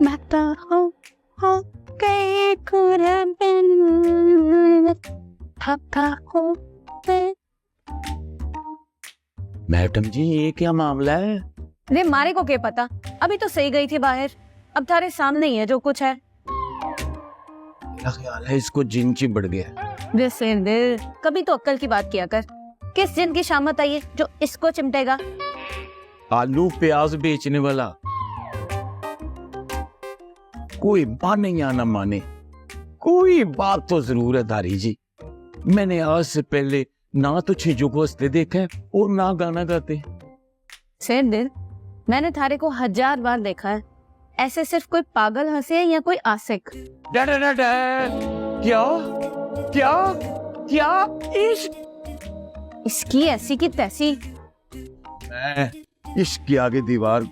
मैं तो हो गई कुर्बान, थका हूँ मैं। मैडम जी ये क्या मामला है? अरे मारे को क्या पता, अभी तो सही गई थी बाहर, अब तारे सामने ही है जो कुछ है। मेरा ख्याल है इसको जिन चिंबड़ गया। वे सिंदर, कभी तो अक्ल की बात किया कर। किस जिन की शामत आई है जो इसको चिमटेगा? आलू प्याज बेचने वाला कोई माने या ना माने, कोई बात तो जरूर है धारी जी। मैंने आज से पहले ना तो छेजों को हंसते देखा है और ना गाना गाते। सिंदर, मैंने थारे को 1000 बार देखा है, ऐसे सिर्फ कोई पागल हंसे या कोई आशिक। डा डा डा डा। क्या क्या क्या इश्क? इसकी ऐसी की तैसी। मैं इश्क के आगे दीवार